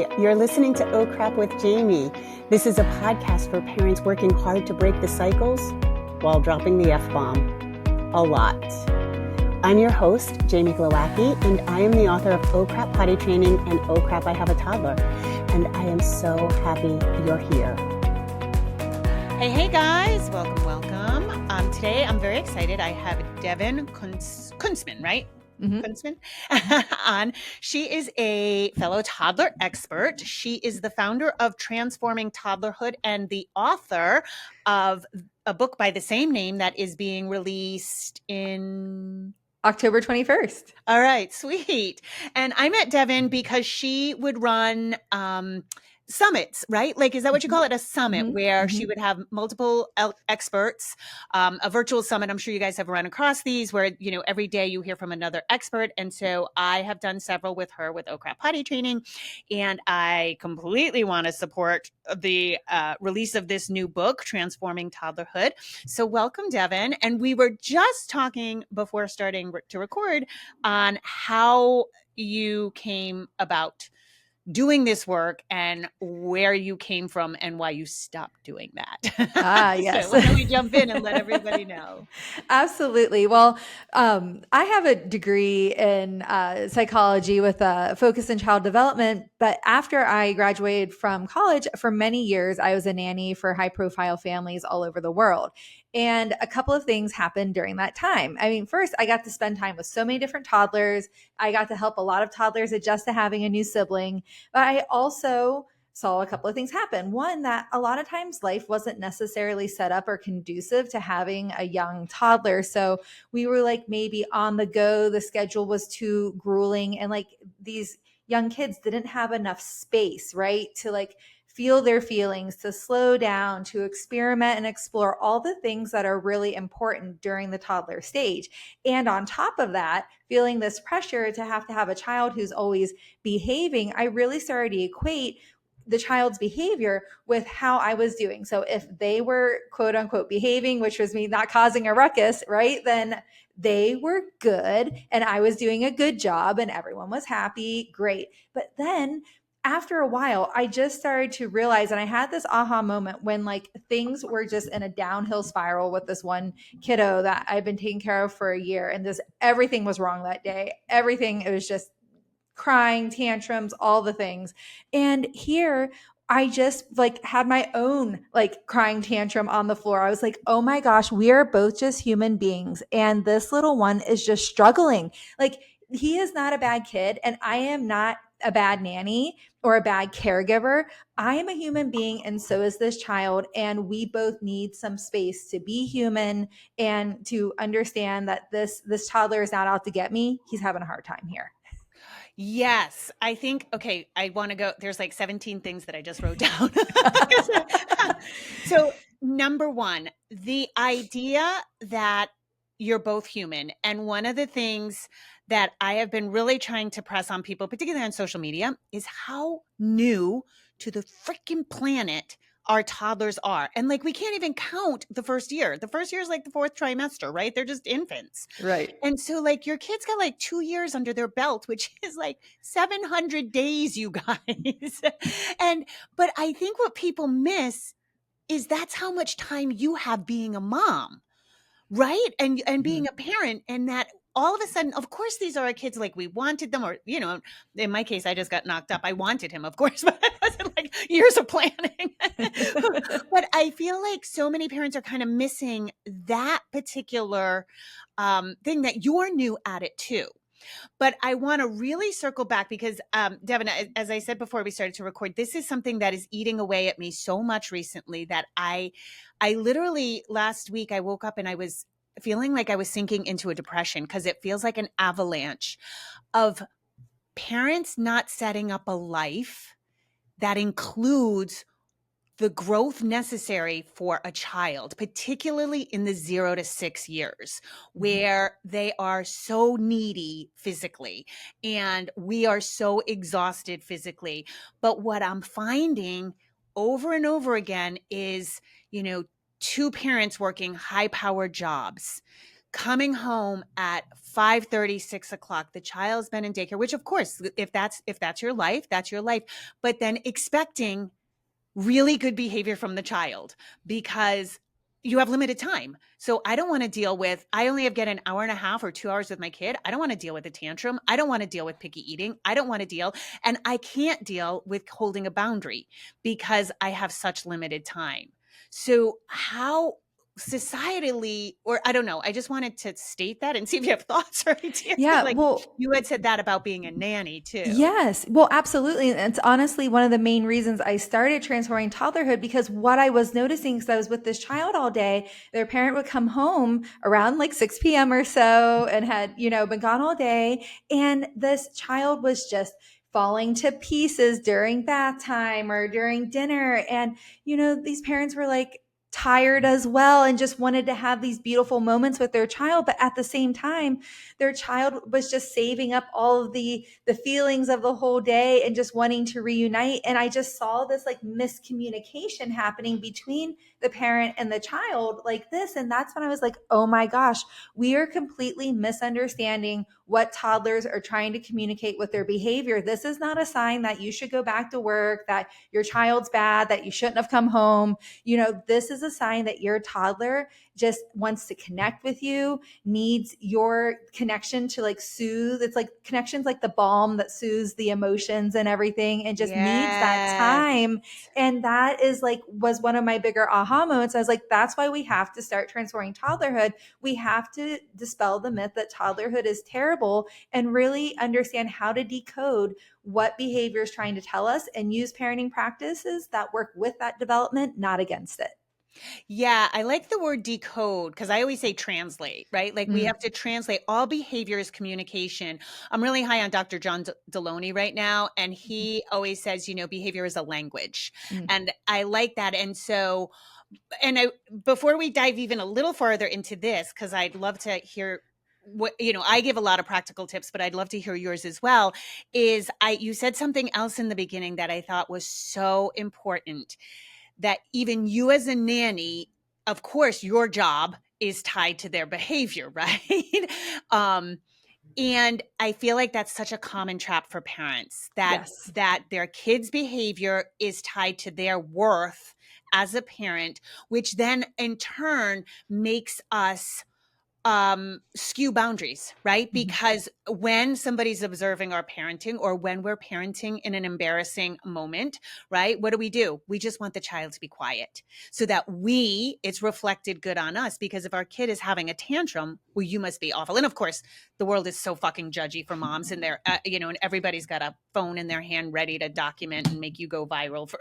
Hi, you're listening to Oh Crap with Jamie. This is a podcast for parents working hard to break the cycles while dropping the F-bomb a lot. I'm your host, Jamie Glowacki, and I am the author of Oh Crap Potty Training and Oh Crap I Have a Toddler. And I am so happy you're here. Hey guys, welcome. Today I'm very excited. I have Devon Kuntzman, right? Kuntzman on. She is a fellow toddler expert. She is the founder of Transforming Toddlerhood and the author of a book by the same name that is being released in October 21st. All right, sweet. And I met Devon because she would run summits, right? Like, is that what you call it? A summit where she would have multiple experts, a virtual summit. I'm sure you guys have run across these where, you know, every day you hear from another expert. And so I have done several with her with Oh Crap Potty Training. And I completely want to support the release of this new book, Transforming Toddlerhood. So welcome, Devon. And we were just talking before starting to record on how you came about doing this work and where you came from and why you stopped doing that. Yes. So why don't we jump in and let everybody know? Absolutely. Well, I have a degree in psychology with a focus in child development. But after I graduated from college, for many years, I was a nanny for high-profile families all over the world. And a couple of things happened during that time. I mean, first, I got to spend time with so many different toddlers. I got to help a lot of toddlers adjust to having a new sibling. But I also saw a couple of things happen. One, that a lot of times life wasn't necessarily set up or conducive to having a young toddler. So we were like maybe on the go. The schedule was too grueling. And like these young kids didn't have enough space, right? To like feel their feelings, to slow down, to experiment and explore all the things that are really important during the toddler stage. And on top of that, feeling this pressure to have a child who's always behaving, I really started to equate the child's behavior with how I was doing. So if they were quote unquote behaving, which was me not causing a ruckus, right? Then they were good and I was doing a good job and everyone was happy. Great. But then after a while, I just started to realize, and I had this aha moment when like things were just in a downhill spiral with this one kiddo that I've been taking care of for a year. And everything was wrong that day. Everything, it was just crying, tantrums, all the things. And here I just like had my own like crying tantrum on the floor. I was like, oh my gosh, we are both just human beings. And this little one is just struggling. Like he is not a bad kid and I am not a bad nanny or a bad caregiver. I am a human being and so is this child. And we both need some space to be human and to understand that this toddler is not out to get me. He's having a hard time here. Yes, I think, okay, I want to go, there's like 17 things that I just wrote down. So number one, the idea that you're both human. And one of the things that I have been really trying to press on people, particularly on social media, is how new to the freaking planet our toddlers are. And like, we can't even count the first year. The first year is like the fourth trimester, right? They're just infants. Right. And so like your kids got like 2 years under their belt, which is like 700 days, you guys. But I think what people miss is that's how much time you have being a mom, right? And being a parent, and that all of a sudden, of course, these are our kids like we wanted them, or, you know, in my case, I just got knocked up. I wanted him, of course, but it wasn't like years of planning. But I feel like so many parents are kind of missing that particular thing that you're new at it too. But I want to really circle back because, Devon, as I said before we started to record, this is something that is eating away at me so much recently that I literally last week I woke up and I was feeling like I was sinking into a depression because it feels like an avalanche of parents not setting up a life that includes the growth necessary for a child, particularly in the 0 to 6 years, where they are so needy physically and we are so exhausted physically. But what I'm finding over and over again is, you know, two parents working high-powered jobs, coming home at 5:30, 6 o'clock, the child's been in daycare, which of course, if that's your life, that's your life, but then expecting really good behavior from the child because you have limited time. So I don't want to deal with, I only get an hour and a half or 2 hours with my kid. I don't want to deal with a tantrum. I don't want to deal with picky eating. I don't want to deal, and I can't deal with holding a boundary because I have such limited time. So how societally, or I don't know, I just wanted to state that and see if you have thoughts or ideas. Yeah, Like well, you had said that about being a nanny too. yes. Well, absolutely. And it's honestly one of the main reasons I started Transforming Toddlerhood, because what I was noticing, because I was with this child all day, their parent would come home around like 6 p.m. or so and had, been gone all day. And this child was just falling to pieces during bath time or during dinner. And, these parents were like, tired as well and just wanted to have these beautiful moments with their child, but at the same time their child was just saving up all of the feelings of the whole day and just wanting to reunite. And I just saw this like miscommunication happening between the parent and the child like this. And that's when I was like, oh my gosh, we are completely misunderstanding what toddlers are trying to communicate with their behavior. This is not a sign that you should go back to work, that your child's bad, that you shouldn't have come home. This is a sign that your toddler just wants to connect with you, needs your connection to like soothe. It's like connections like the balm that soothes the emotions and everything, and just needs that time. And that is like, was one of my bigger aha moments. I was like, that's why we have to start transforming toddlerhood. We have to dispel the myth that toddlerhood is terrible and really understand how to decode what behavior is trying to tell us and use parenting practices that work with that development, not against it. Yeah, I like the word decode because I always say translate, right? Like we have to translate. All behavior is communication. I'm really high on Dr. John Deloney right now, and he always says, behavior is a language. And I like that. And so, before we dive even a little farther into this, because I'd love to hear what, I give a lot of practical tips, but I'd love to hear yours as well, you said something else in the beginning that I thought was so important, that even you as a nanny, of course, your job is tied to their behavior, right? And I feel like that's such a common trap for parents, that their kids' behavior is tied to their worth as a parent, which then in turn makes us skew boundaries, right? Because when somebody's observing our parenting, or when we're parenting in an embarrassing moment, right? What do? We just want the child to be quiet so that it's reflected good on us. Because if our kid is having a tantrum, well, you must be awful. And of course, the world is so fucking judgy for moms, and they're, and everybody's got a phone in their hand ready to document and make you go viral for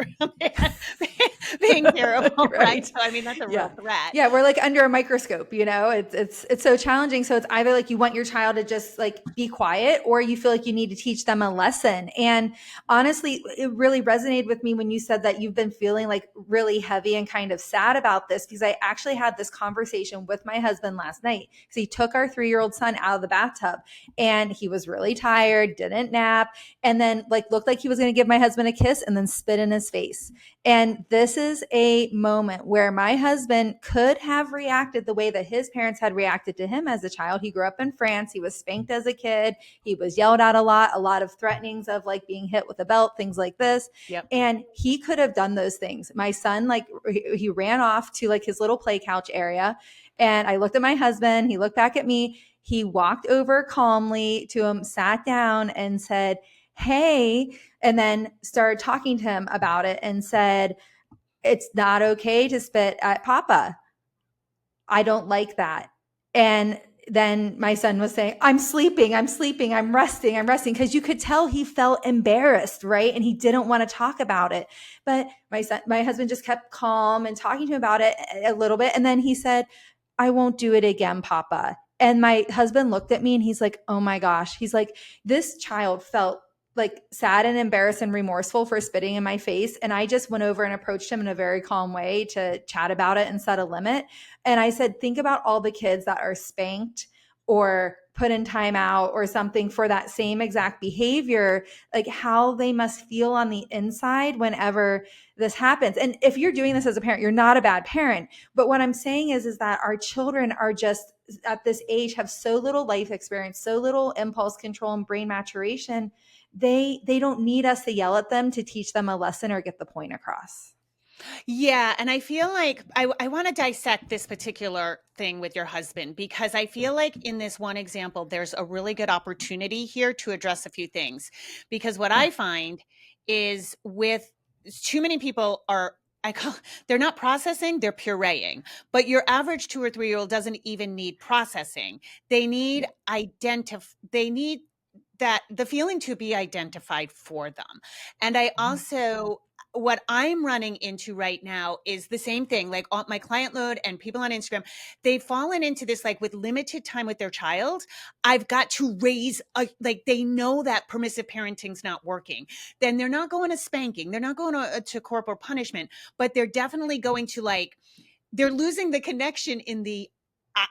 being terrible, right? So, I mean, that's a real threat. Yeah, we're like under a microscope, it's so challenging. So it's either like you want your child to just like be quiet, or you feel like you need to teach them a lesson. And honestly, it really resonated with me when you said that you've been feeling like really heavy and kind of sad about this, because I actually had this conversation with my husband last night. So he took our 3-year-old son out of the bathtub, and he was really tired, didn't nap, and then like looked like he was going to give my husband a kiss and then spit in his face. And this is a moment where my husband could have reacted the way that his parents had reacted to him as a child. He grew up in France. He was spanked as a kid. He was yelled at a lot of threatenings of like being hit with a belt, things like this. Yep. And he could have done those things. My son, like he ran off to like his little play couch area. And I looked at my husband. He looked back at me. He walked over calmly to him, sat down and said, "Hey," and then started talking to him about it and said, "It's not okay to spit at Papa. I don't like that." And then my son was saying, I'm sleeping, I'm resting. Because you could tell he felt embarrassed, right? And he didn't want to talk about it. But my husband just kept calm and talking to him about it a little bit. And then he said, "I won't do it again, Papa." And my husband looked at me and he's like, oh my gosh. He's like, this child felt like sad and embarrassed and remorseful for spitting in my face. And I just went over and approached him in a very calm way to chat about it and set a limit. And I said, think about all the kids that are spanked or put in timeout or something for that same exact behavior, like how they must feel on the inside whenever this happens. And if you're doing this as a parent, you're not a bad parent. But what I'm saying is that our children are just at this age have so little life experience, so little impulse control and brain maturation. They don't need us to yell at them to teach them a lesson or get the point across. Yeah. And I feel like I want to dissect this particular thing with your husband, because I feel like in this one example, there's a really good opportunity here to address a few things. Because what I find is with too many people they're not processing, they're pureeing. But your average 2 or 3-year-old doesn't even need processing. They need they need that the feeling to be identified for them. And I also, what I'm running into right now is the same thing. Like on my client load and people on Instagram, they've fallen into this, like with limited time with their child, I've got to like they know that permissive parenting's not working. Then they're not going to spanking. They're not going to corporal punishment, but they're definitely going to they're losing the connection in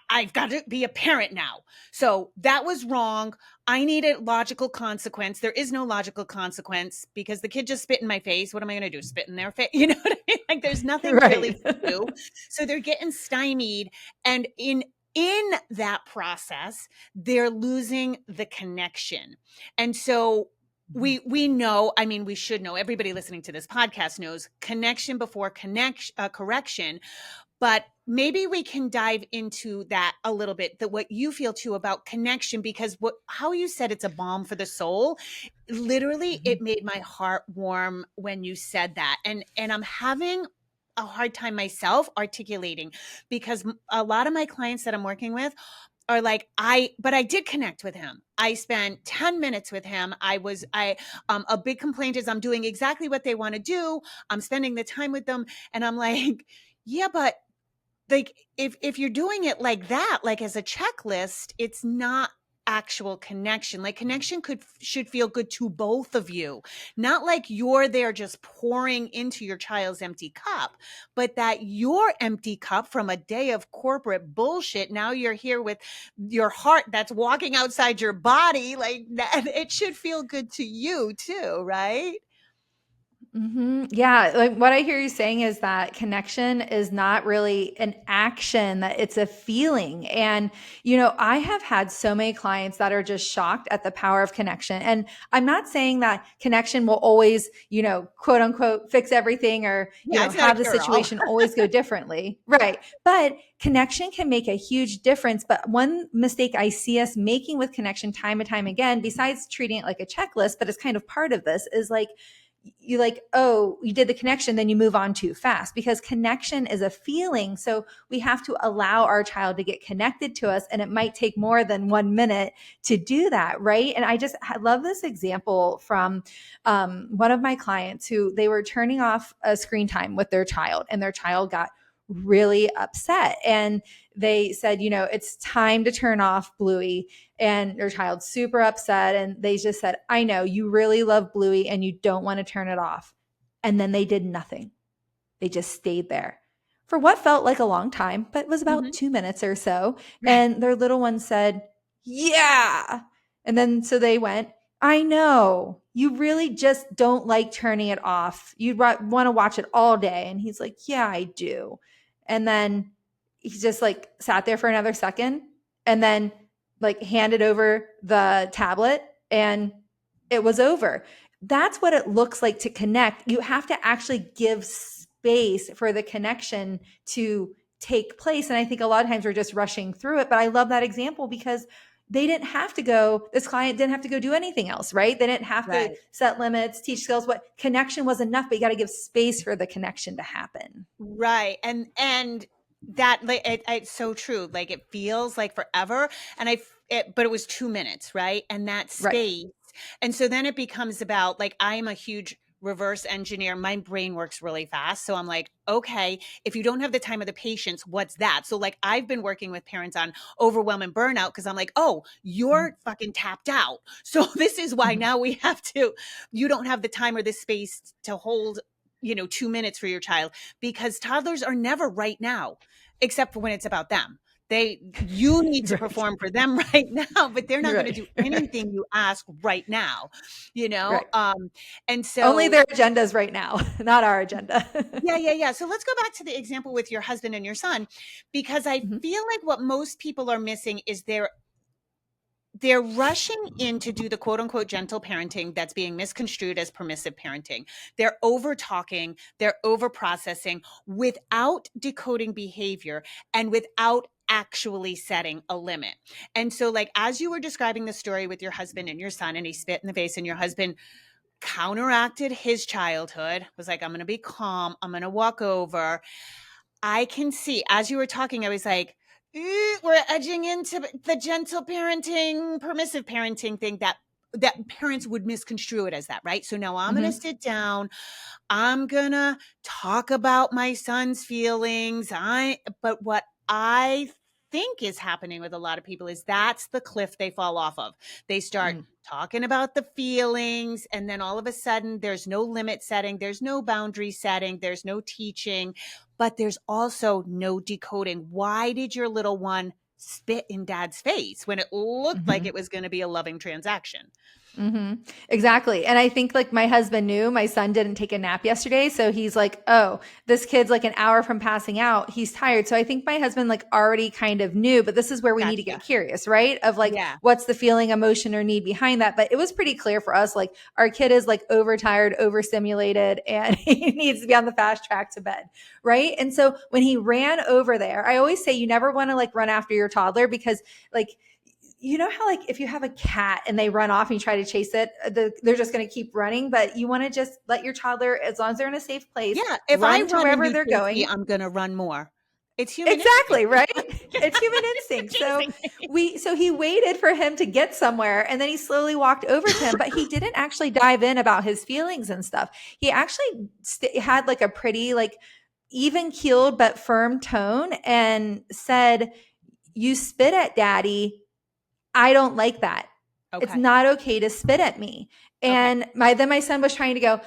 I've got to be a parent now. So that was wrong. I need a logical consequence. There is no logical consequence because the kid just spit in my face. What am I going to do? Spit in their face? You know what I mean? Like there's nothing really to do. So they're getting stymied. And in that process, they're losing the connection. And so we know, I mean, we should know, everybody listening to this podcast knows connection before correction. But maybe we can dive into that a little bit, that what you feel too about connection, because how you said it's a balm for the soul, literally it made my heart warm when you said that. And I'm having a hard time myself articulating, because a lot of my clients that I'm working with are like, but I did connect with him. I spent 10 minutes with him. A big complaint is I'm doing exactly what they want to do. I'm spending the time with them. And I'm like, yeah, but like if you're doing it like that, like as a checklist, it's not actual connection. Like connection should feel good to both of you, not like you're there just pouring into your child's empty cup, but that your empty cup from a day of corporate bullshit, now you're here with your heart that's walking outside your body, like that, it should feel good to you too, right? Mm-hmm. Yeah. Like what I hear you saying is that connection is not really an action, that it's a feeling. And, I have had so many clients that are just shocked at the power of connection. And I'm not saying that connection will always, quote unquote, fix everything or, have the situation always go differently. Right. But connection can make a huge difference. But one mistake I see us making with connection time and time again, besides treating it like a checklist, but it's kind of part of this, is like, you did the connection, then you move on too fast, because connection is a feeling. So we have to allow our child to get connected to us. And it might take more than 1 minute to do that. Right. And I love this example from one of my clients who they were turning off a screen time with their child, and their child got really upset. And they said, it's time to turn off Bluey. And your child's super upset. And they just said, I know you really love Bluey and you don't want to turn it off. And then they did nothing. They just stayed there for what felt like a long time, but it was about 2 minutes or so. And their little one said, yeah. And then so they went, I know you really just don't like turning it off. You'd want to watch it all day. And he's like, yeah, I do. And then he just sat there for another second and then handed over the tablet, and it was over. That's what it looks like to connect. You have to actually give space for the connection to take place. And I think a lot of times we're just rushing through it. But I love that example because this client didn't have to go do anything else, right? They didn't have to set limits, teach skills. What connection was enough, but you got to give space for the connection to happen. Right. And that it's so true. Like it feels like forever. And but it was 2 minutes. Right. And that space. Right. And so then it becomes about I'm a huge reverse engineer. My brain works really fast. So I'm like, okay, if you don't have the time or the patience, what's that? So I've been working with parents on overwhelm and burnout because I'm like, oh, you're fucking tapped out. So this is why now you don't have the time or the space to hold 2 minutes for your child, because toddlers are never right now, except for when it's about them. You need to perform for them right now, but they're not going to do anything you ask right now, Right. And so only their agendas right now, not our agenda. Yeah. So let's go back to the example with your husband and your son, because I feel like what most people are missing is they're rushing in to do the quote unquote gentle parenting that's being misconstrued as permissive parenting. They're over talking, they're over processing without decoding behavior and without actually setting a limit. And so, like, as you were describing the story with your husband and your son, and he spit in the face, and your husband counteracted his childhood, was like, I'm going to be calm, I'm going to walk over. I can see, as you were talking, I was like, we're edging into the gentle parenting, permissive parenting thing that parents would misconstrue it as that, right? So now I'm going to sit down. I'm going to talk about my son's feelings. But what I think is happening with a lot of people is that's the cliff they fall off of. They start talking about the feelings, and then all of a sudden there's no limit setting, there's no boundary setting, there's no teaching, but there's also no decoding. Why did your little one spit in dad's face when it looked like it was going to be a loving transaction? Exactly. And I think like my husband knew my son didn't take a nap yesterday. So he's like, oh, this kid's like an hour from passing out. He's tired. So I think my husband like already kind of knew, but this is where we need to get curious, right? Of like, what's the feeling, emotion, or need behind that? But it was pretty clear for us, like our kid is like overtired, overstimulated, and he needs to be on the fast track to bed. Right. And so when he ran over there, I always say you never want to like run after your toddler, because like, you know how like if you have a cat and they run off and you try to chase it, they're just going to keep running. But you want to just let your toddler, as long as they're in a safe place, if I run to wherever they're going. I'm going to run more. It's human exactly instinct. Right. It's human instinct. So he waited for him to get somewhere, and then he slowly walked over to him. But he didn't actually dive in about his feelings and stuff. He actually had like a pretty like even keeled but firm tone and said, "You spit at daddy. I don't like that. Okay. It's not okay to spit at me." And then my son was trying to go,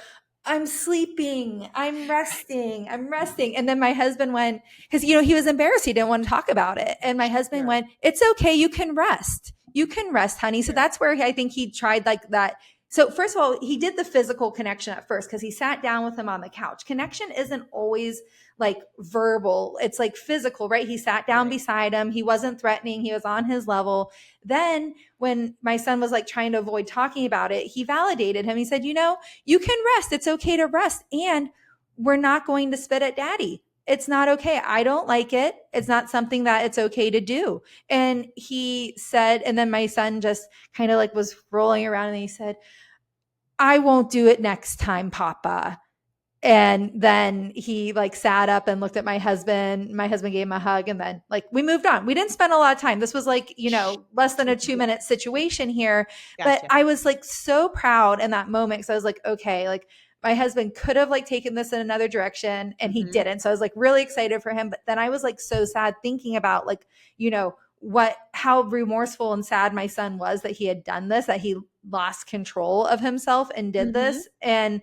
I'm sleeping, I'm resting. And then my husband went, because, he was embarrassed. He didn't want to talk about it. And my husband went, it's okay. You can rest. You can rest, honey. So that's where I think he tried like that. So first of all, he did the physical connection at first because he sat down with him on the couch. Connection isn't always like verbal. It's like physical, right? He sat down beside him. He wasn't threatening. He was on his level. Then when my son was like trying to avoid talking about it, he validated him. He said, you can rest. It's okay to rest. And we're not going to spit at daddy. It's not okay. I don't like it. It's not something that it's okay to do. And he said, and then my son just kind of like was rolling around and he said, I won't do it next time, Papa. And then he like sat up and looked at my husband. My husband gave him a hug, and then like we moved on. We didn't spend a lot of time. This was like, less than a 2-minute situation here. Gotcha. But I was like so proud in that moment. So I was like, okay, like my husband could have like taken this in another direction and he didn't. So I was like really excited for him. But then I was like so sad thinking about like, how remorseful and sad my son was that he had done this, that he lost control of himself and did this. And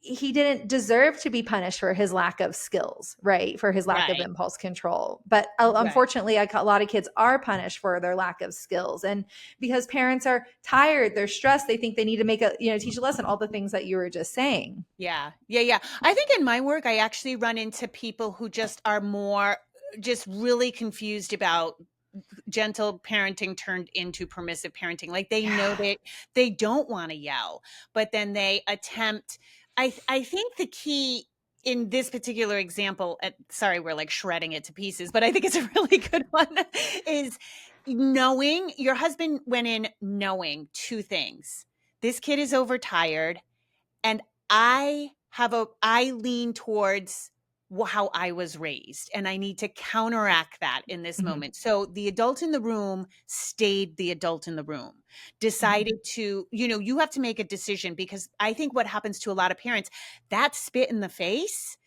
he didn't deserve to be punished for his lack of skills, right? For his lack of impulse control. But unfortunately, a lot of kids are punished for their lack of skills. And because parents are tired, they're stressed, they think they need to teach a lesson, all the things that you were just saying. Yeah. I think in my work, I actually run into people who just are just really confused about gentle parenting turned into permissive parenting. Like they know they don't want to yell, but then they attempt. I think the key in this particular example, sorry, we're like shredding it to pieces, but I think it's a really good one, is knowing. Your husband went in knowing two things. This kid is overtired, and I lean towards how I was raised, and I need to counteract that in this moment. So the adult in the room stayed the adult in the room, decided to, you have to make a decision, because I think what happens to a lot of parents, that spit in the face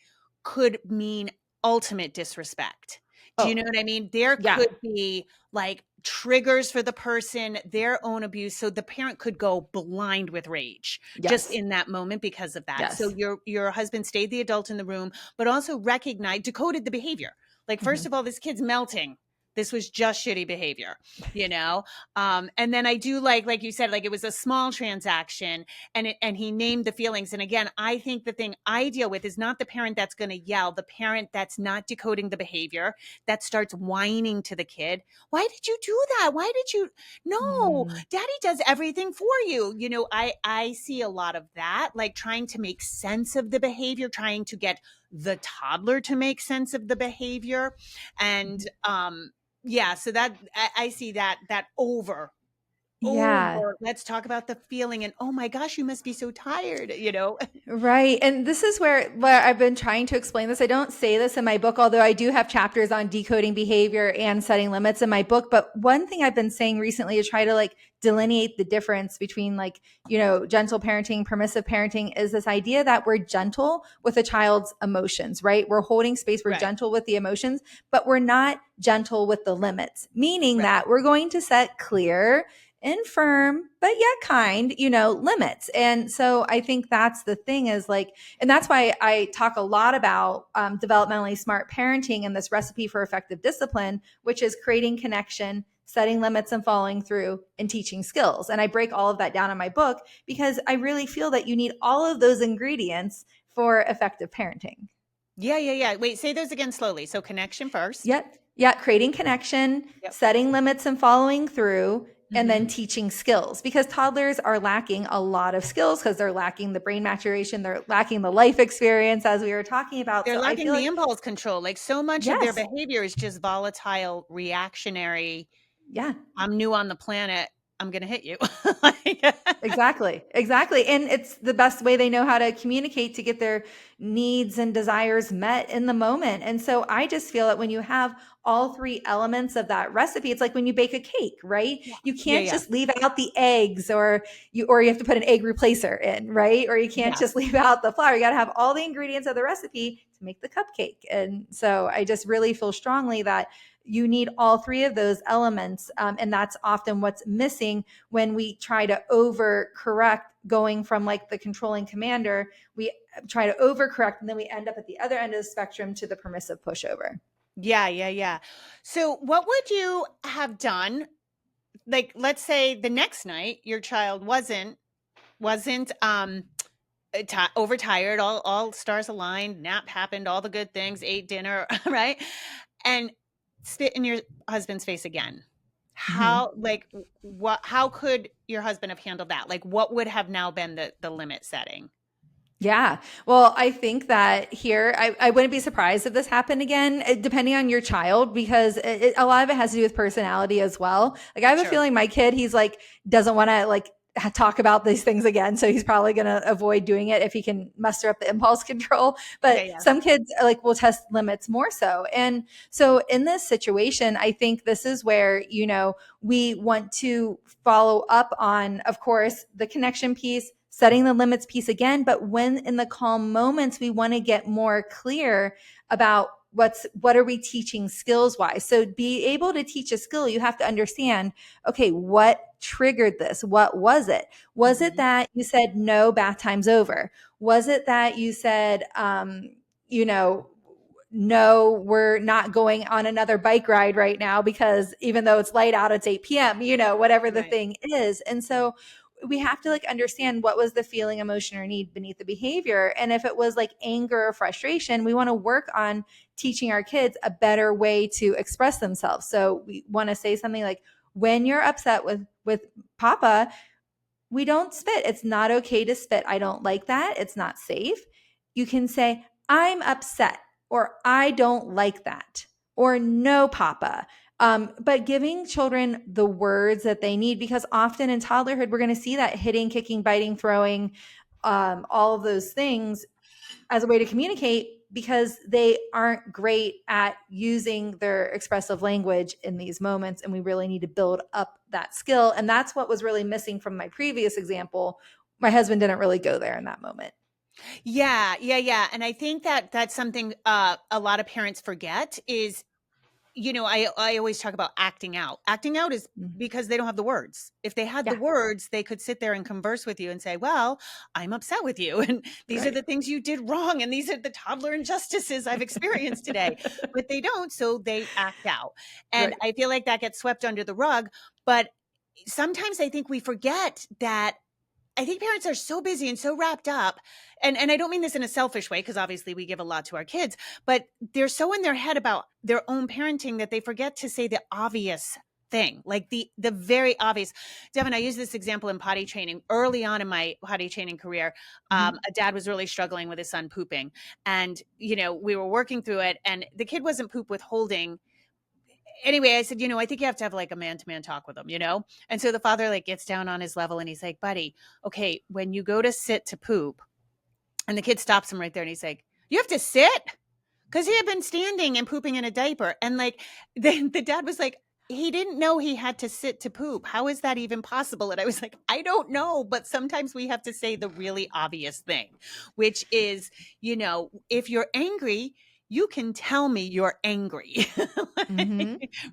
could mean ultimate disrespect. Do you know what I mean? There could be like triggers for the person, their own abuse. So the parent could go blind with rage just in that moment because of that. Yes. So your husband stayed the adult in the room, but also decoded the behavior. Like, first of all, this kid's melting. This was just shitty behavior, you know? And then I do like you said, like it was a small transaction and he named the feelings. And again, I think the thing I deal with is not the parent that's going to yell, the parent that's not decoding the behavior, that starts whining to the kid. Why did you do that? Why did you? No, daddy does everything for you. You know, I see a lot of that, like trying to make sense of the behavior, trying to get the toddler to make sense of the behavior. And, yeah, so that I see that over. Yeah. Let's talk about the feeling and oh my gosh, you must be so tired, you know? Right. And this is where I've been trying to explain this. I don't say this in my book, although I do have chapters on decoding behavior and setting limits in my book. But one thing I've been saying recently to try to like delineate the difference between like, you know, gentle parenting, permissive parenting is this idea that we're gentle with a child's emotions, right? We're holding space, we're Right. gentle with the emotions, but we're not gentle with the limits, meaning Right. that we're going to set clear and firm, but yet kind, you know, limits. And so I think that's the thing is like, and that's why I talk a lot about developmentally smart parenting and this recipe for effective discipline, which is creating connection, setting limits and following through, and teaching skills. And I break all of that down in my book because I really feel that you need all of those ingredients for effective parenting. Yeah. Wait, say those again slowly. So connection first. Yep. Yeah. Creating connection, setting limits and following through, and then teaching skills, because toddlers are lacking a lot of skills because they're lacking the brain maturation. They're lacking the life experience, as we were talking about. They're So lacking I feel the impulse control. Like so much of their yes. behavior is just volatile, reactionary. Yeah. I'm new on the planet. I'm going to hit you. Exactly. And it's the best way they know how to communicate to get their needs and desires met in the moment. And so I just feel that when you have all three elements of that recipe, it's like when you bake a cake, right? You can't just leave out the eggs or you have to put an egg replacer in, right? Or you can't just leave out the flour. You got to have all the ingredients of the recipe to make the cupcake. And so I just really feel strongly that you need all three of those elements. And that's often what's missing when we try to overcorrect, going from like the controlling commander. We try to overcorrect and then we end up at the other end of the spectrum to the permissive pushover. Yeah. So what would you have done? Like, let's say the next night your child wasn't overtired, all stars aligned, nap happened, all the good things, ate dinner, right? And spit in your husband's face again. How could your husband have handled that? Like what would have now been the limit setting? Yeah. Well, I think that here, I wouldn't be surprised if this happened again, depending on your child, because a lot of it has to do with personality as well. Like I have a feeling my kid, he's like, doesn't want to like talk about these things again. So he's probably going to avoid doing it if he can muster up the impulse control. But some kids like will test limits more so. And so in this situation, I think this is where, you know, we want to follow up on, of course, the connection piece, setting the limits piece again. But when in the calm moments, we want to get more clear about what are we teaching skills wise. So be able to teach a skill, you have to understand, okay, what triggered this? What was it? Was it that you said, no, bath time's over? Was it that you said, you know, no, we're not going on another bike ride right now because even though it's light out, it's 8 p.m., you know, whatever the thing is. And so we have to like understand what was the feeling, emotion, or need beneath the behavior. And if it was like anger or frustration, we want to work on teaching our kids a better way to express themselves. So we want to say something like, when you're upset with Papa, we don't spit. It's not okay to spit. I don't like that. It's not safe. You can say, I'm upset, or I don't like that, or no, Papa. But giving children the words that they need, because often in toddlerhood, we're going to see that hitting, kicking, biting, throwing, all of those things as a way to communicate, because they aren't great at using their expressive language in these moments. And we really need to build up that skill. And that's what was really missing from my previous example. My husband didn't really go there in that moment. Yeah. And I think that that's something a lot of parents forget is I always talk about acting out. Acting out is because they don't have the words. If they had the words, they could sit there and converse with you and say, well, I'm upset with you. And these are the things you did wrong. And these are the toddler injustices I've experienced today. But they don't. So they act out. And I feel like that gets swept under the rug. But sometimes I think we forget that I think parents are so busy and so wrapped up. And I don't mean this in a selfish way, because obviously we give a lot to our kids, but they're so in their head about their own parenting that they forget to say the obvious thing, like the very obvious. Devon, I use this example in potty training. Early on in my potty training career, a dad was really struggling with his son pooping. And, we were working through it, and the kid wasn't poop withholding. Anyway, I said, I think you have to have like a man-to-man talk with him, And so the father like gets down on his level and he's like, buddy, okay, when you go to sit to poop, and the kid stops him right there and he's like, you have to sit? Because he had been standing and pooping in a diaper. And like, then the dad was like, he didn't know he had to sit to poop. How is that even possible? And I was like, I don't know. But sometimes we have to say the really obvious thing, which is, if you're angry, you can tell me you're angry.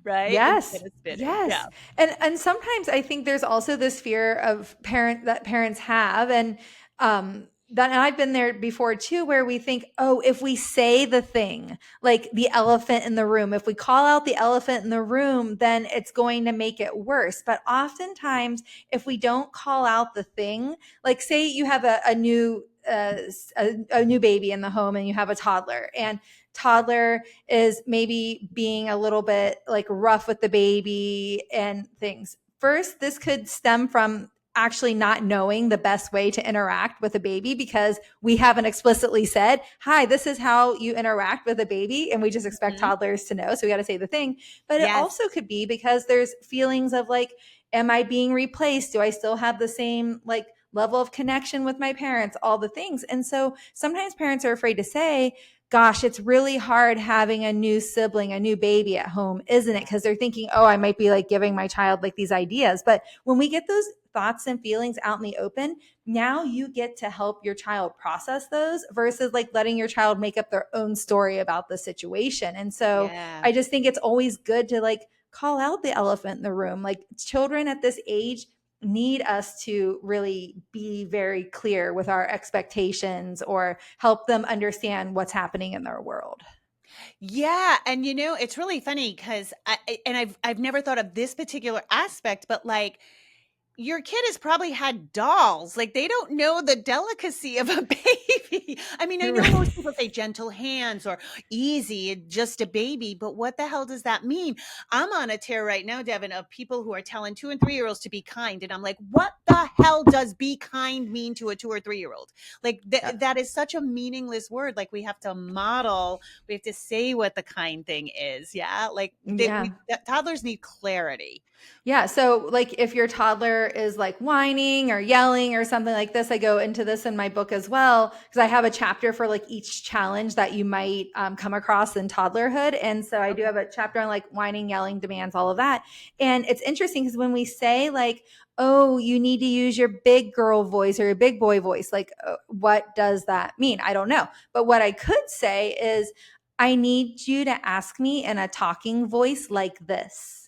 Right? Yes. Yes. Yeah. And sometimes I think there's also this fear of that parents have. And, and I've been there before too, where we think, oh, if we say the thing, like the elephant in the room, if we call out the elephant in the room, then it's going to make it worse. But oftentimes, if we don't call out the thing, like say you have a new baby in the home and you have a toddler, and toddler is maybe being a little bit like rough with the baby and things. First, this could stem from actually not knowing the best way to interact with a baby, because we haven't explicitly said, hi, this is how you interact with a baby. And we just expect toddlers to know. So we got to say the thing. But it also could be because there's feelings of like, am I being replaced? Do I still have the same like level of connection with my parents? All the things. And so sometimes parents are afraid to say, gosh, it's really hard having a new sibling, a new baby at home, isn't it? Because they're thinking, oh, I might be like giving my child like these ideas. But when we get those thoughts and feelings out in the open, now you get to help your child process those versus like letting your child make up their own story about the situation. And so I just think it's always good to like call out the elephant in the room. Like children at this age need us to really be very clear with our expectations or help them understand what's happening in their world. Yeah. And it's really funny because I've never thought of this particular aspect, but like your kid has probably had dolls. Like they don't know the delicacy of a baby. I mean, I know most people say gentle hands or easy, just a baby, but what the hell does that mean? I'm on a tear right now, Devon, of people who are telling 2 and 3-year-olds to be kind. And I'm like, what the hell does be kind mean to a 2 or 3-year-old? Like that is such a meaningless word. Like we have to model, we have to say what the kind thing is. Yeah. Like toddlers need clarity. Yeah. So like if your toddler is like whining or yelling or something like this, I go into this in my book as well, because I have a chapter for like each challenge that you might come across in toddlerhood. And so I do have a chapter on like whining, yelling, demands, all of that. And it's interesting because when we say like, oh, you need to use your big girl voice or your big boy voice, like what does that mean? I don't know. But what I could say is, I need you to ask me in a talking voice like this.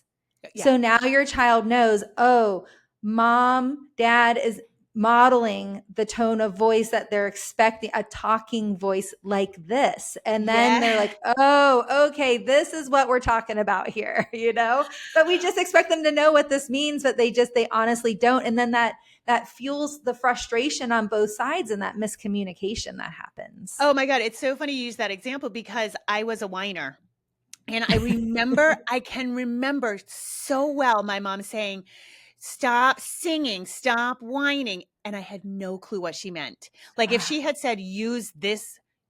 So now your child knows, oh, mom, dad is modeling the tone of voice that they're expecting, a talking voice like this. And then they're like, oh, okay, this is what we're talking about here, but we just expect them to know what this means, but they honestly don't. And then that fuels the frustration on both sides and that miscommunication that happens. Oh my God. It's so funny you use that example because I was a whiner. And I can remember so well my mom saying, stop singing, stop whining. And I had no clue what she meant. Like if she had said, use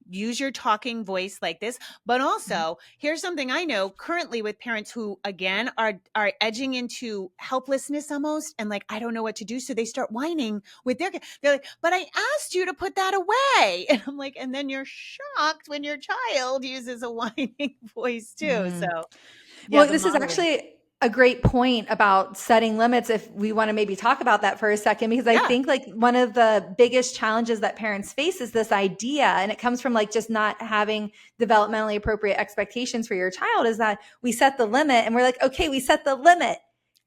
your talking voice like this. But also, here's something I know currently with parents who, again, are edging into helplessness almost. And like, I don't know what to do. So they start whining with their kid. They're like, but I asked you to put that away. And I'm like, and then you're shocked when your child uses a whining voice too. So, well, this is actually a great point about setting limits if we want to maybe talk about that for a second, because I think like one of the biggest challenges that parents face is this idea, and it comes from like just not having developmentally appropriate expectations for your child, is that we set the limit and we're like, okay, we set the limit.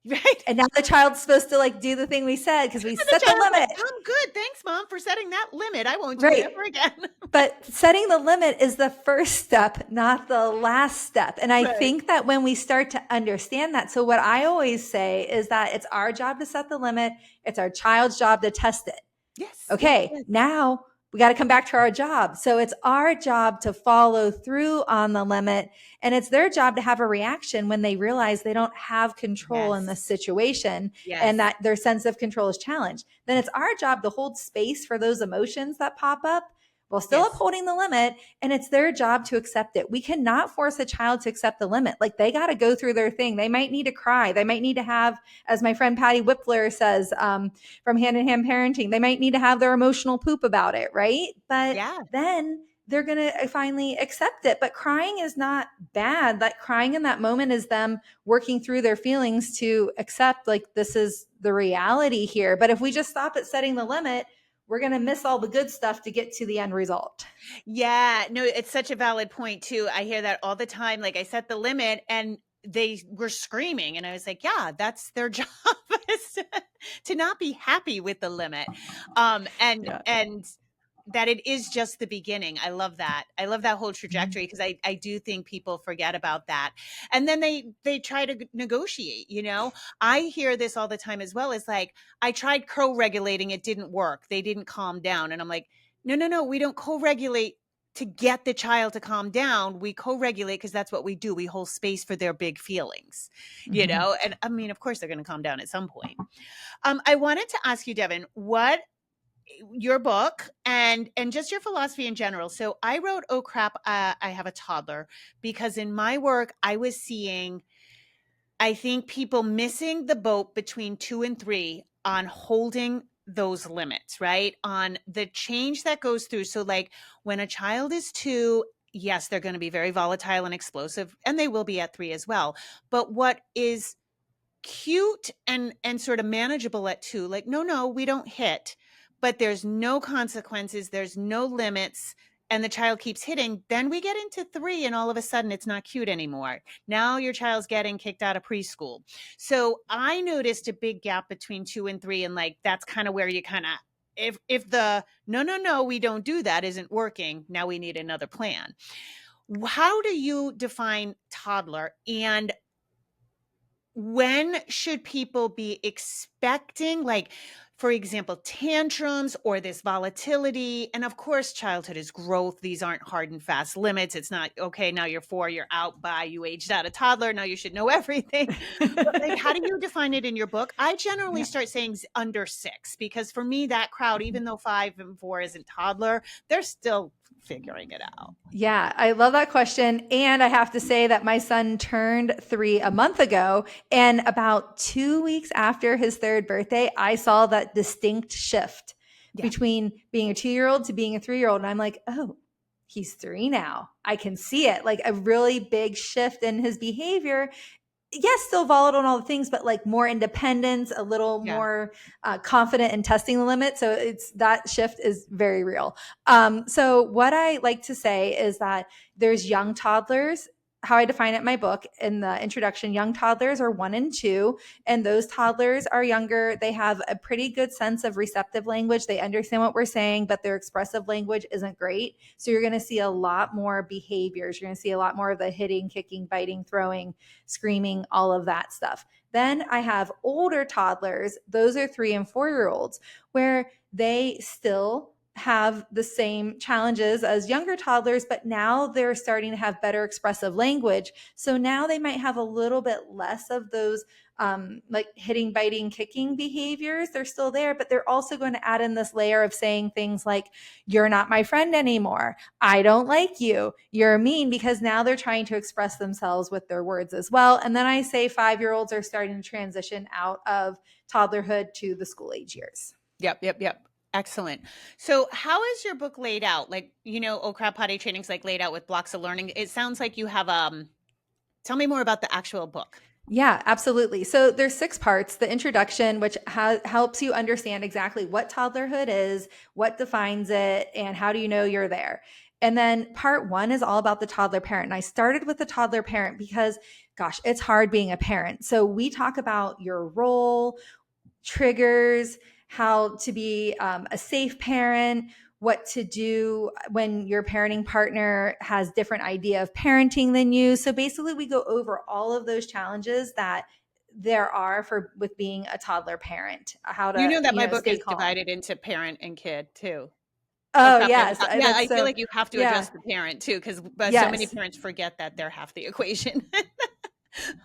Right. And now the child's supposed to like do the thing we said because we set the limit. Like, I'm good. Thanks, Mom, for setting that limit. I won't do it ever again. But setting the limit is the first step, not the last step. And I think that when we start to understand that, so what I always say is that it's our job to set the limit. It's our child's job to test it. Yes. Okay. Yes. Now we got to come back to our job. So it's our job to follow through on the limit. And it's their job to have a reaction when they realize they don't have control in this situation and that their sense of control is challenged. Then it's our job to hold space for those emotions that pop up while still upholding the limit. And it's their job to accept it. We cannot force a child to accept the limit. Like they got to go through their thing. They might need to cry. They might need to have, as my friend Patty Whippler says from Hand in Hand Parenting, they might need to have their emotional poop about it, right? But then they're going to finally accept it. But crying is not bad. That crying in that moment is them working through their feelings to accept like this is the reality here. But if we just stop at setting the limit, we're going to miss all the good stuff to get to the end result. Yeah, no, it's such a valid point too. I hear that all the time. Like I set the limit and they were screaming and I was like, yeah, that's their job is to not be happy with the limit. And that it is just the beginning. I love that. I love that whole trajectory because I do think people forget about that. And then they try to negotiate, you know. I hear this all the time as well. It's like, I tried co-regulating, it didn't work. They didn't calm down. And I'm like, no, we don't co-regulate to get the child to calm down. We co-regulate because that's what we do. We hold space for their big feelings, you know. And I mean, of course they're going to calm down at some point. I wanted to ask you, Devon, what your book and just your philosophy in general. So I wrote, oh crap, I have a toddler, because in my work, I was seeing, I think, people missing the boat between 2 and 3 on holding those limits, right? On the change that goes through. So like when a child is 2, yes, they're going to be very volatile and explosive, and they will be at 3 as well. But what is cute and sort of manageable at 2, like, no, we don't hit, but there's no consequences, there's no limits, and the child keeps hitting, then we get into 3 and all of a sudden it's not cute anymore. Now your child's getting kicked out of preschool. So I noticed a big gap between 2 and 3, and like that's kind of where you kind of, if the no, we don't do that isn't working, now we need another plan. How do you define toddler, and when should people be expecting, like, for example, tantrums or this volatility? And of course, childhood is growth. These aren't hard and fast limits. It's not, okay, now you're 4, you're out, bye, you aged out a toddler, now you should know everything. But like, how do you define it in your book? I generally start saying under 6, because for me, that crowd, even though 5 and 4 isn't toddler, they're still figuring it out. Yeah, I love that question. And I have to say that my son turned 3 a month ago. And about 2 weeks after his 3rd birthday, I saw that distinct shift between being a 2-year-old to being a 3-year-old. And I'm like, oh, he's 3 now. I can see it, like a really big shift in his behavior. Yes, still volatile and all the things, but like more independence, a little more confident in testing the limit. So it's that shift is very real. So what I like to say is that there's young toddlers. How I define it in my book in the introduction, young toddlers are 1 and 2, and those toddlers are younger. They have a pretty good sense of receptive language. They understand what we're saying, but their expressive language isn't great. So you're going to see a lot more behaviors. You're going to see a lot more of the hitting, kicking, biting, throwing, screaming, all of that stuff. Then I have older toddlers. Those are 3 and 4-year-olds, where they still have the same challenges as younger toddlers, but now they're starting to have better expressive language. So now they might have a little bit less of those like hitting, biting, kicking behaviors. They're still there, but they're also going to add in this layer of saying things like, you're not my friend anymore. I don't like you. You're mean, because now they're trying to express themselves with their words as well. And then I say 5-year-olds are starting to transition out of toddlerhood to the school age years. Yep. Excellent. So how is your book laid out? Like, you know, Oh Crap Potty Training's like laid out with blocks of learning. It sounds like you have, tell me more about the actual book. Yeah, absolutely. So there's 6 parts. The introduction, which helps you understand exactly what toddlerhood is, what defines it, and how do you know you're there. And then part 1 is all about the toddler parent. And I started with the toddler parent because, gosh, it's hard being a parent. So we talk about your role, triggers, how to be a safe parent, what to do when your parenting partner has different idea of parenting than you. So basically we go over all of those challenges that there are for with being a toddler parent, how You to, know that my book stay is calm. divided into parent and kid too. Or Oh, couple. yes. Yeah, That's I feel so, like you have to yeah. address the parent too, because so many Yes. parents forget that they're half the equation.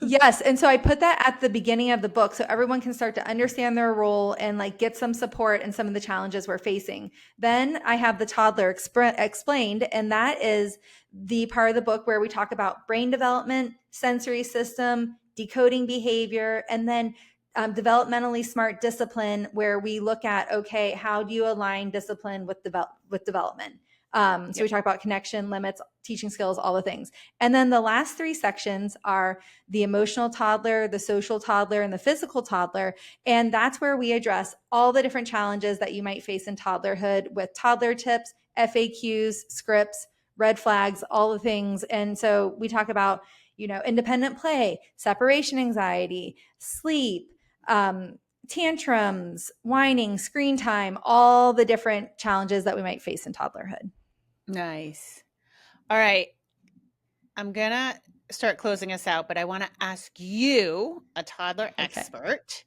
Yes. And so I put that at the beginning of the book so everyone can start to understand their role and like get some support in some of the challenges we're facing. Then I have the toddler explained, and that is the part of the book where we talk about brain development, sensory system, decoding behavior, and then developmentally smart discipline, where we look at, okay, how do you align discipline with development? So Yep. we talk about connection, limits, teaching skills, all the things. And then the last 3 sections are the emotional toddler, the social toddler, and the physical toddler. And that's where we address all the different challenges that you might face in toddlerhood with toddler tips, FAQs, scripts, red flags, all the things. And so we talk about, independent play, separation anxiety, sleep, tantrums, whining, screen time, all the different challenges that we might face in toddlerhood. Nice. All right. I'm going to start closing us out, but I want to ask you, a toddler expert,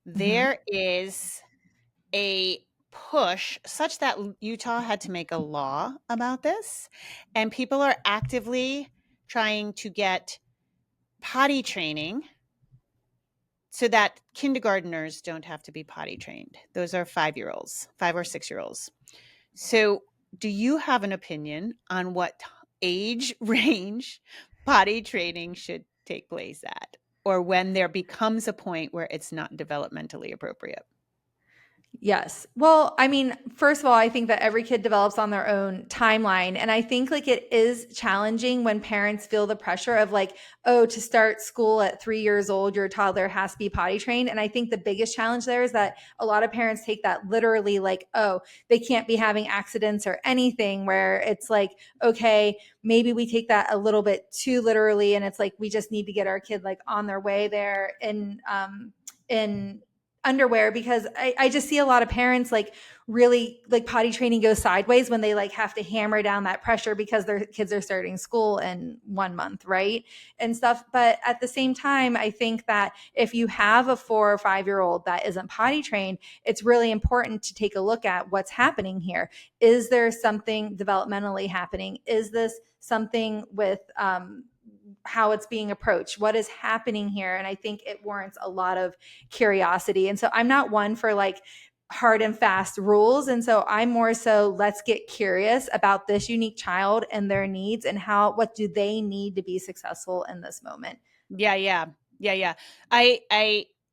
there is a push such that Utah had to make a law about this, and people are actively trying to get potty training so that kindergartners don't have to be potty trained. Those are 5-year-olds, 5 or 6-year-olds. So do you have an opinion on what age range potty training should take place at, or when there becomes a point where it's not developmentally appropriate? Yes. Well, I mean, first of all, I think that every kid develops on their own timeline. And I think like it is challenging when parents feel the pressure of like, oh, to start school at 3 years old, your toddler has to be potty trained. And I think the biggest challenge there is that a lot of parents take that literally like, oh, they can't be having accidents or anything, where it's like, okay, maybe we take that a little bit too literally. And it's like, we just need to get our kid like on their way there in underwear, because I just see a lot of parents like really like potty training goes sideways when they like have to hammer down that pressure because their kids are starting school in 1 month, right? And stuff. But at the same time, I think that if you have a 4 or 5-year-old that isn't potty trained, it's really important to take a look at what's happening here. Is there something developmentally happening? Is this something with how it's being approached? What is happening here? And I think it warrants a lot of curiosity. And so I'm not one for like hard and fast rules. And so I'm more so, let's get curious about this unique child and their needs and what do they need to be successful in this moment. Yeah.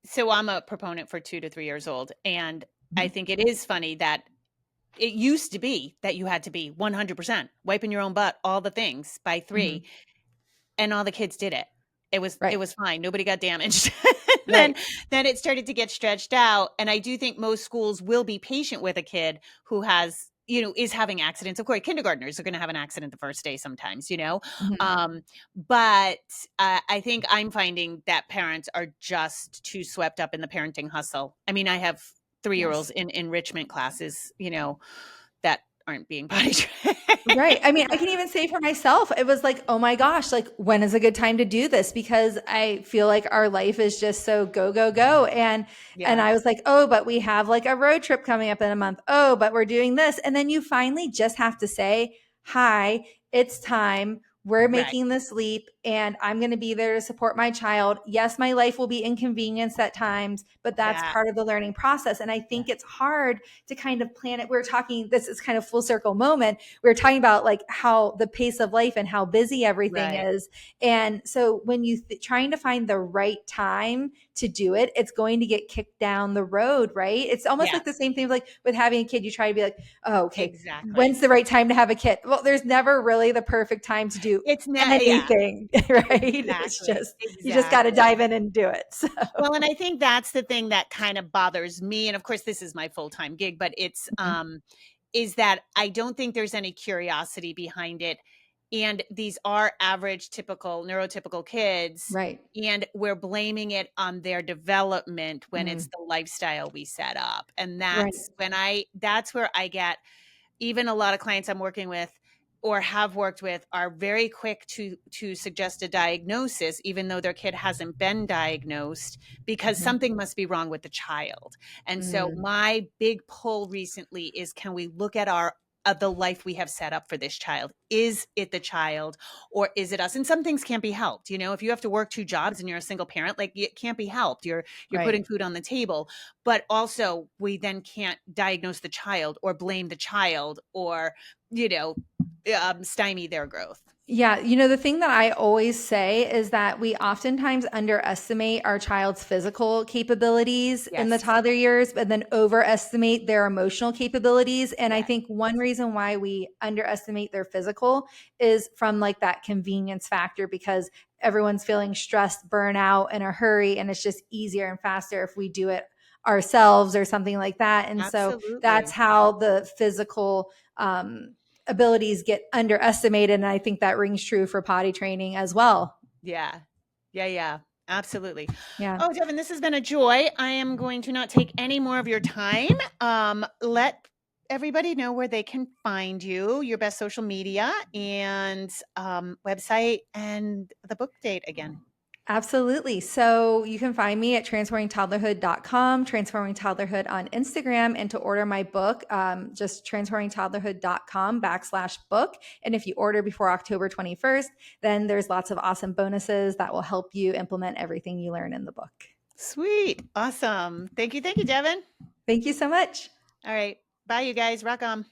So I'm a proponent for 2 to 3 years old. And I think it is funny that it used to be that you had to be 100% wiping your own butt, all the things by 3. Mm-hmm. And all the kids did it. It was fine. Nobody got damaged. Right. Then it started to get stretched out. And I do think most schools will be patient with a kid who has, is having accidents. Of course, kindergartners are going to have an accident the first day sometimes, Mm-hmm. But I think I'm finding that parents are just too swept up in the parenting hustle. I mean, I have 3-year-olds Yes. in enrichment classes, that aren't being potty trained. Right. I mean, I can even say for myself, it was like, oh my gosh, like when is a good time to do this? Because I feel like our life is just so go, go, go. And I was like, oh, but we have like a road trip coming up in a month. Oh, but we're doing this. And then you finally just have to say, hi, it's time. We're making this leap and I'm going to be there to support my child. Yes, my life will be inconvenienced at times, but that's part of the learning process. And I think it's hard to kind of plan it. This is kind of full circle moment. We were talking about like how the pace of life and how busy everything is. And so when you trying to find the right time to do it, it's going to get kicked down the road, right? It's almost like the same thing like with having a kid. You try to be like, oh, okay, Exactly. when's the right time to have a kid? Well, there's never really the perfect time to do anything, right? It's just, you just got to dive in and do it. So. Well, and I think that's the thing that kind of bothers me. And of course, this is my full-time gig, but it's, is that I don't think there's any curiosity behind it. And these are average, typical, neurotypical kids. Right. And we're blaming it on their development when it's the lifestyle we set up. And that's that's where I get, even a lot of clients I'm working with or have worked with are very quick to suggest a diagnosis, even though their kid hasn't been diagnosed, because something must be wrong with the child. And so my big pull recently is, can we look at the life we have set up for this child? Is it the child or is it us? And some things can't be helped. You know, if you have to work 2 jobs and you're a single parent, like, it can't be helped. You're putting food on the table, but also we then can't diagnose the child or blame the child or, stymie their growth. Yeah. The thing that I always say is that we oftentimes underestimate our child's physical capabilities in the toddler years, but then overestimate their emotional capabilities. And I think one reason why we underestimate their physical is from like that convenience factor, because everyone's feeling stressed, burnout, in a hurry, and it's just easier and faster if we do it ourselves or something like that. And so that's how the physical abilities get underestimated. And I think that rings true for potty training as well. Yeah. Absolutely. Yeah. Oh, Devon, this has been a joy. I am going to not take any more of your time. Let everybody know where they can find you, your best social media and website, and the book date again. Absolutely. So you can find me at transformingtoddlerhood.com, Transforming Toddlerhood on Instagram, and to order my book, just transformingtoddlerhood.com/book. And if you order before October 21st, then there's lots of awesome bonuses that will help you implement everything you learn in the book. Sweet. Awesome. Thank you, Devon. Thank you so much. All right. Bye, you guys. Rock on.